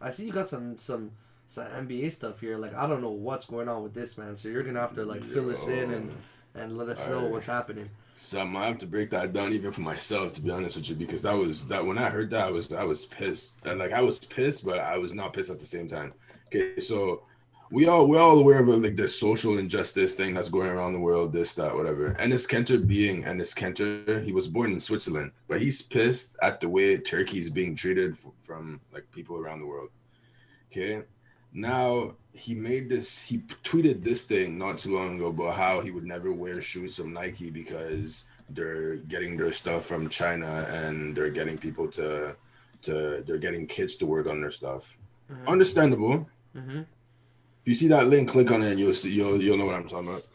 I see you got some NBA stuff here. Like I don't know what's going on with this, man. So you're gonna have to like fill us in Yo, and let us know I what's happening. some I have to break that down even for myself to be honest with you because that when I heard that I was pissed. And like I was pissed, but I was not pissed at the same time. Okay, so we're all aware of like the social injustice thing that's going around the world, this, that, whatever. And Ennis Kenter, he was born in Switzerland, but he's pissed at the way Turkey is being treated from like people around the world. Okay. Now he tweeted this thing not too long ago about how he would never wear shoes from Nike because they're getting their stuff from China and they're getting people they're getting kids to work on their stuff. Mm-hmm. Understandable. Mm-hmm. If you see that link, click on it and you'll know what I'm talking about.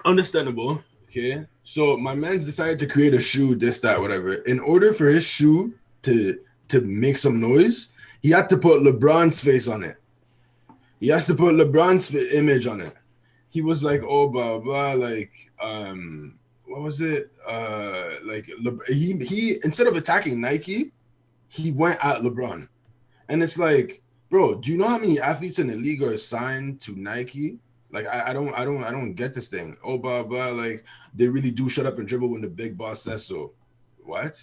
Understandable. Okay. So my man's decided to create a shoe, this, that, whatever. In order for his shoe to make some noise, he had to put LeBron's face on it. He has to put LeBron's image on it. He was like, oh, blah, blah, like, what was it? He instead of attacking Nike, he went at LeBron. And it's like, bro, do you know how many athletes in the league are signed to Nike? Like, I don't get this thing. Oh, blah, blah, like, they really do shut up and dribble when the big boss says so. What?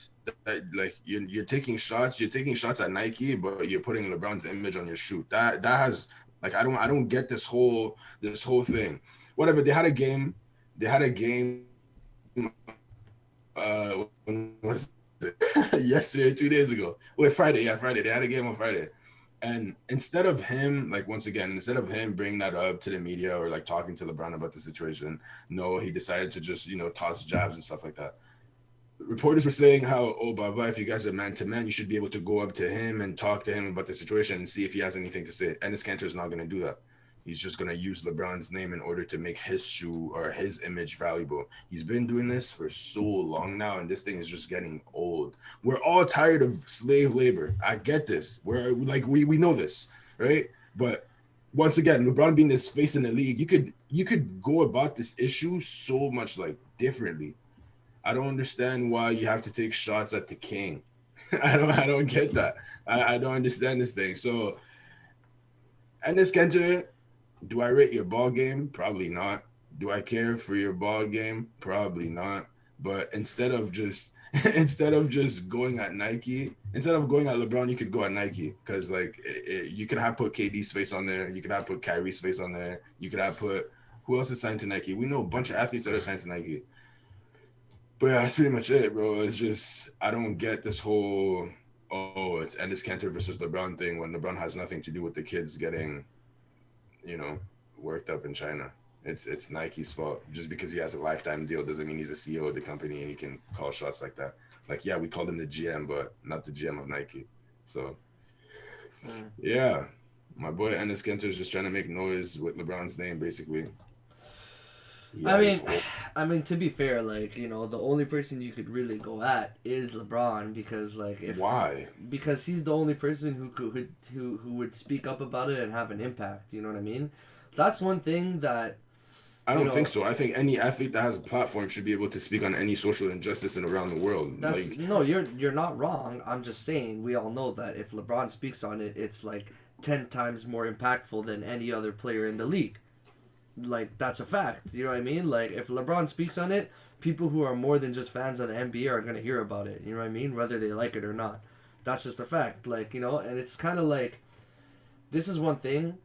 Like you're taking shots at Nike, but you're putting LeBron's image on your shoe. That has like I don't get this whole thing. Whatever. They had a game. When was it? Yesterday, 2 days ago. Wait, Friday. Yeah, Friday. They had a game on Friday. And instead of him bringing that up to the media or like talking to LeBron about the situation, no, he decided to just toss jabs and stuff like that. Reporters were saying how, oh, blah, blah, if you guys are man to man, you should be able to go up to him and talk to him about the situation and see if he has anything to say. And this Kanter is not going to do that. He's just going to use LeBron's name in order to make his shoe or his image valuable. He's been doing this for so long now, and this thing is just getting old. We're all tired of slave labor. I get this. We're like, we know this, right? But once again, LeBron being this face in the league, you could go about this issue so much like differently. I don't understand why you have to take shots at the king. I don't get that. I don't understand this thing. So, and this Kenter, do I rate your ball game? Probably not. Do I care for your ball game? Probably not. But instead of just going at Nike, instead of going at LeBron, you could go at Nike because like you could have put KD's face on there. You could have put Kyrie's face on there. You could have put who else is signed to Nike? We know a bunch of athletes that are signed to Nike. But yeah, that's pretty much it, bro. It's just I don't get this whole it's Ennis Cantor versus LeBron thing when LeBron has nothing to do with the kids getting, you know, worked up in China. It's Nike's fault. Just because he has a lifetime deal doesn't mean he's a CEO of the company and he can call shots like that. Like yeah, we called him the GM, but not the GM of Nike. So Mm. yeah, my boy Ennis Cantor is just trying to make noise with LeBron's name, basically. I Yeah, he's mean, old. to be fair, like the only person you could really go at is LeBron because like if Why? because he's the only person who would speak up about it and have an impact. You know what I mean? That's one thing that I you don't think know. so. I think any athlete that has a platform should be able to speak on any social injustice and around the world. That's Like, no, you're not wrong. I'm just saying we all know that if LeBron speaks on it, it's like 10 times more impactful than any other player in the league. Like that's a fact. You know what I mean? Like if LeBron speaks on it, people who are more than just fans of the NBA are gonna hear about it. You know what I mean? Whether they like it or not. That's just a fact. Like and it's kind of like this is one thing.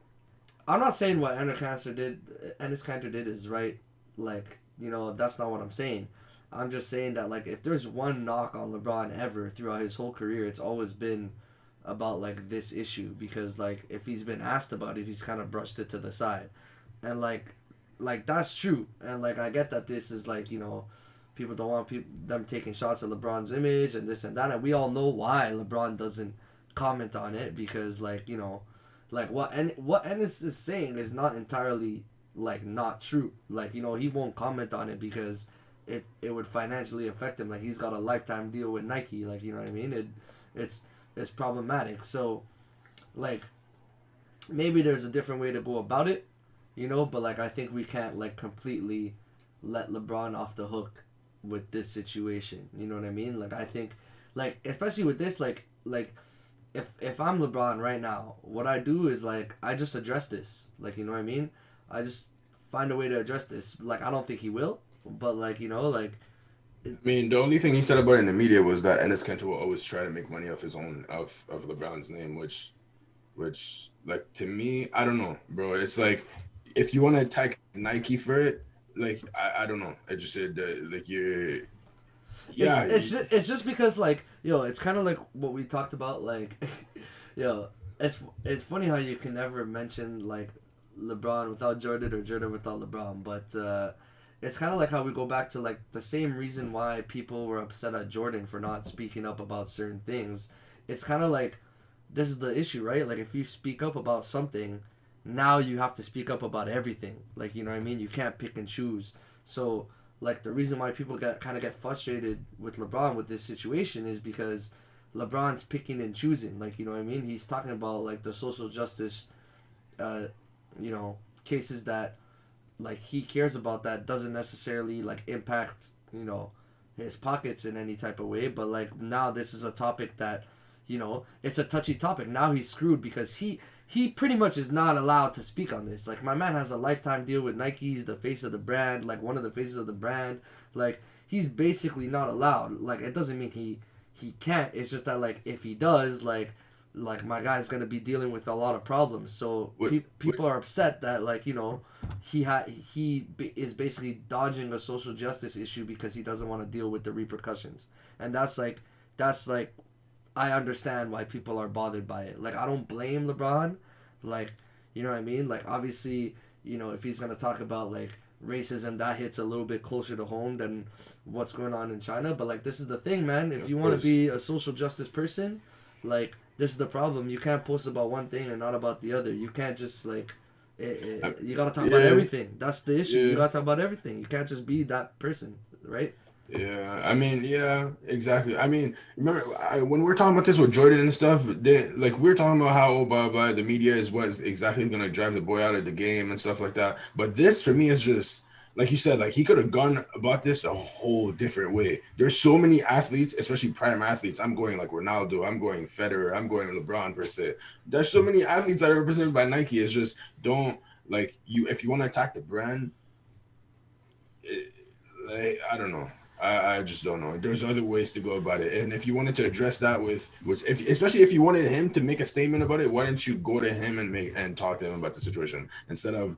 I'm not saying what Ennis Cantor did is right. Like that's not what I'm saying. I'm just saying that like if there's one knock on LeBron ever throughout his whole career, it's always been about like this issue because like if he's been asked about it, he's kind of brushed it to the side and like that's true and like I get that this is like people don't want them taking shots at LeBron's image and this and that and we all know why LeBron doesn't comment on it because like like what Ennis is saying is not entirely like not true like he won't comment on it because it would financially affect him like he's got a lifetime deal with Nike like you know what I mean it's it's problematic so like maybe there's a different way to go about it but like I think we can't like completely let LeBron off the hook with this situation. You know what I mean? Like I think, like especially with this, like if I'm LeBron right now, what I do is like I just address this. Like, you know what I mean? I just find a way to address this. Like, I don't think he will, but like, you know, like it, I mean, the only thing he said about it in the media was that Enes Kanter will always try to make money off his own of LeBron's name, which like to me, I don't know, bro. It's like if you want to attack Nike for it, like I don't know. I just said like you, yeah, it's just because like yo, it's kind of like what we talked about. Like, yo, it's funny how you can never mention like LeBron without Jordan or Jordan without LeBron, but it's kind of like how we go back to like the same reason why people were upset at Jordan for not speaking up about certain things. It's kind of like this is the issue, right? Like if you speak up about something, now you have to speak up about everything. Like, you know what I mean? You can't pick and choose. So like the reason why people get frustrated with LeBron with this situation is because LeBron's picking and choosing. Like, you know what I mean? He's talking about like the social justice, uh, you know, cases that like he cares about that doesn't necessarily like impact, you know, his pockets in any type of way. But like now this is a topic that, you know, it's a touchy topic. Now he's screwed because he pretty much is not allowed to speak on this. Like my man has a lifetime deal with Nike. He's the face of the brand, like one of the faces of the brand. Like he's basically not allowed. Like it doesn't mean he can't. It's just that like if he does, like my guy's gonna be dealing with a lot of problems. So people are upset that like, you know, is basically dodging a social justice issue because he doesn't want to deal with the repercussions. And that's like I understand why people are bothered by it. Like I don't blame LeBron. Like, you know what I mean? Like obviously, you know, if he's gonna talk about like racism, that hits a little bit closer to home than what's going on in China. But like this is the thing, man. If of you want to course. be a social justice person, like this is the problem. You can't post about one thing and not about the other. You can't just like you gotta talk about Yeah, everything. That's the issue. You yeah. gotta talk about everything. You can't just be that person, right? Yeah, I mean, yeah, exactly. I mean, remember when we're talking about this with Jordan and stuff, like we're talking about how blah blah the media is what's exactly going to drive the boy out of the game and stuff like that. But this for me is just like you said, like he could have gone about this a whole different way. There's so many athletes, especially prime athletes. I'm going like Ronaldo, I'm going Federer, I'm going LeBron per se. There's so many athletes that are represented by Nike. It's just don't like you if you want to attack the brand. Like, I don't know. I just don't know. There's other ways to go about it. And if you wanted to address that with if especially if you wanted him to make a statement about it, why didn't you go to him and talk to him about the situation instead of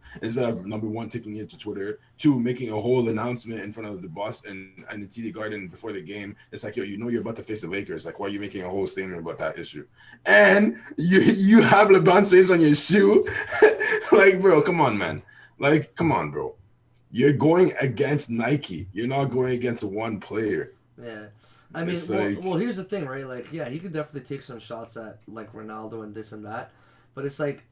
number one taking it to Twitter, two making a whole announcement in front of the boss and the TD Garden before the game. It's like, yo, you know you're about to face the Lakers. Like, why are you making a whole statement about that issue? And you have LeBron's face on your shoe. Like, bro, come on, man. Like, come on, bro. You're going against Nike. You're not going against one player. Yeah. I mean, It's like, well, here's the thing, right? Like, yeah, he could definitely take some shots at like Ronaldo and this and that, but it's like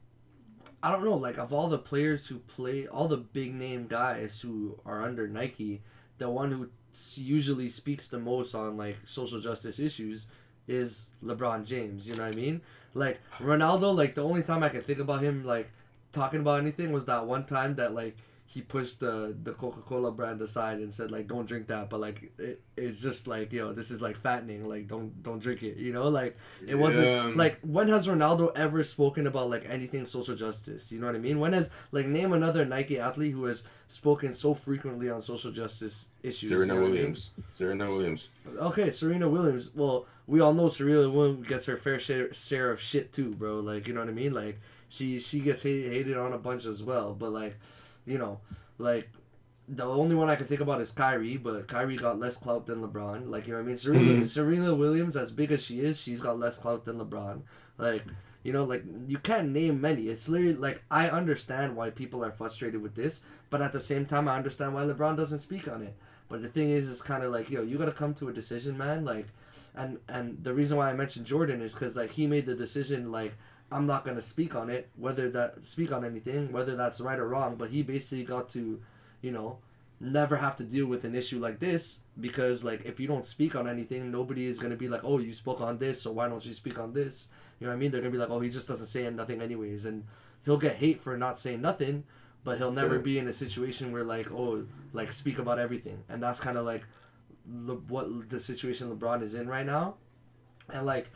I don't know, like of all the players who play, all the big name guys who are under Nike, the one who usually speaks the most on like social justice issues is LeBron James. You know what I mean? Like Ronaldo, like the only time I can think about him like talking about anything was that one time that like he pushed the Coca Cola brand aside and said like don't drink that, but like it's just like yo this is like fattening, like don't drink it, you know, like it wasn't yeah, like when has Ronaldo ever spoken about like anything social justice, you know what I mean? When has like name another Nike athlete who has spoken so frequently on social justice issues? Serena You know Williams. Serena Williams. Okay, Serena Williams. Well, we all know Serena Williams gets her fair share of shit too, bro. Like you know what I mean? Like she gets hated on a bunch as well, but like you know, like the only one I can think about is Kyrie, but Kyrie got less clout than LeBron. Like you know what I mean? Serena Williams, as big as she is, she's got less clout than LeBron. Like you know, like you can't name many. It's literally like I understand why people are frustrated with this, but at the same time I understand why LeBron doesn't speak on it. But the thing is, it's kind of like yo, you gotta come to a decision, man. Like, and the reason why I mentioned Jordan is because like he made the decision like I'm not gonna speak on it, speak on anything, whether that's right or wrong. But he basically got to, you know, never have to deal with an issue like this because like if you don't speak on anything, nobody is gonna be like, oh, you spoke on this, so why don't you speak on this? You know what I mean? They're gonna be like, oh, he just doesn't say nothing anyways, and he'll get hate for not saying nothing, but he'll never be in a situation where like, oh, like speak about everything, and that's kind of like what the situation LeBron is in right now, and like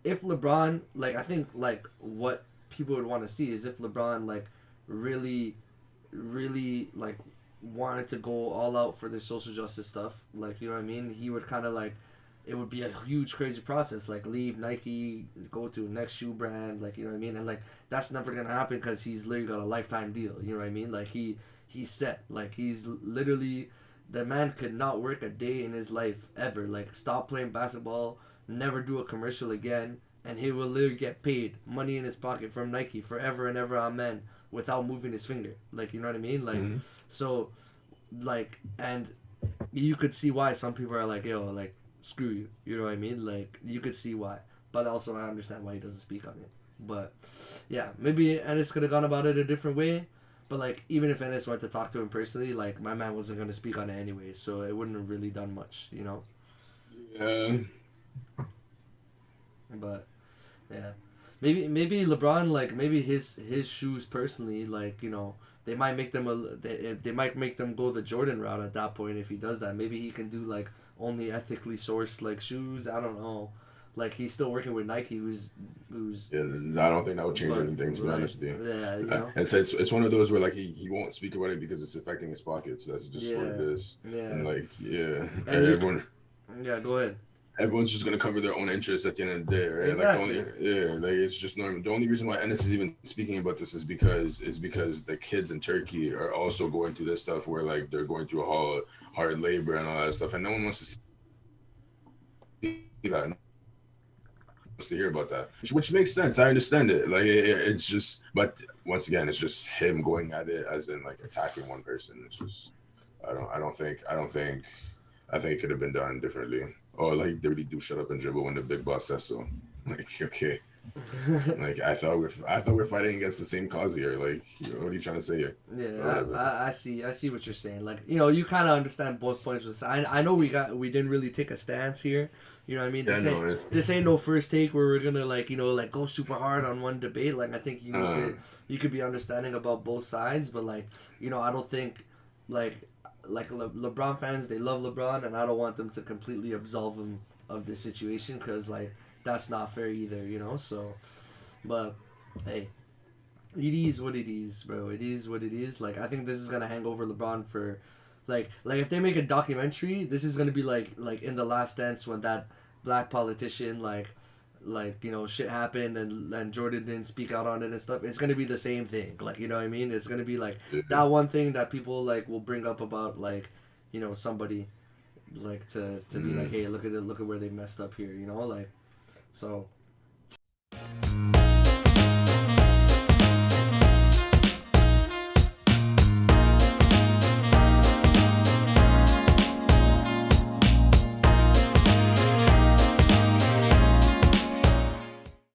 if LeBron, like, I think, like, what people would want to see is if LeBron, like, really, really, like, wanted to go all out for the social justice stuff, like, you know what I mean? He would kind of, like, it would be a huge, crazy process, like, leave Nike, go to a next shoe brand, like, you know what I mean? And, like, that's never going to happen because he's literally got a lifetime deal, you know what I mean? Like, he's set. Like, he's literally, the man could not work a day in his life ever. Like, stop playing basketball, never do a commercial again, and he will literally get paid money in his pocket from Nike forever and ever, amen, without moving his finger. Like, you know what I mean? Like, Mm-hmm. so, like, and you could see why some people are like, yo, like, screw you. You know what I mean? Like, you could see why. But also, I understand why he doesn't speak on it. But, yeah, maybe Ennis could have gone about it a different way. But, like, even if Ennis went to talk to him personally, like, my man wasn't going to speak on it anyway. So it wouldn't have really done much, you know? Yeah. But, yeah. Maybe LeBron, like, maybe his shoes personally, like, you know, they might make them they might make them go the Jordan route at that point if he does that. Maybe he can do, like, only ethically sourced, like, shoes. I don't know. Like, he's still working with Nike, who's Yeah, I don't think that would change but, anything, to be like, honest with you. yeah, you know. And so it's one of those where like he won't speak about it because it's affecting his pockets. That's just what it Yeah, is. yeah. And like And you, everyone yeah, go ahead. everyone's just gonna cover their own interests at the end of the day, right? Exactly. Like like it's just normal. The only reason why Ennis is even speaking about this is because the kids in Turkey are also going through this stuff where like they're going through a hard labor and all that stuff, and no one wants to see that. To hear about that, which makes sense. I understand it. Like it's just, but once again, it's just him going at it as in like attacking one person. It's just, I think it could have been done differently. Or like they really do shut up and dribble when the big boss says so. Like okay, like I thought we're fighting against the same cause here. Like what are you trying to say here? Yeah, I see what you're saying. Like, you know, you kind of understand both points. With I know we didn't really take a stance here. You know what I mean? Yeah, no. This ain't no first take where we're gonna, like, you know, like, go super hard on one debate. Like, I think you could be understanding about both sides, but, like, you know, I don't think like LeBron fans, they love LeBron, and I don't want them to completely absolve him of this situation because, like, that's not fair either. You know, so, but hey. It is what it is, bro. It is what it is. Like, I think this is gonna hang over LeBron for, like if they make a documentary, this is gonna be like in The Last Dance when that black politician, you know, shit happened and Jordan didn't speak out on it and stuff. It's gonna be the same thing. Like, you know what I mean? It's gonna be like that one thing that people, like, will bring up about, like, you know, somebody, like, to be like, hey, look at where they messed up here. You know, like, so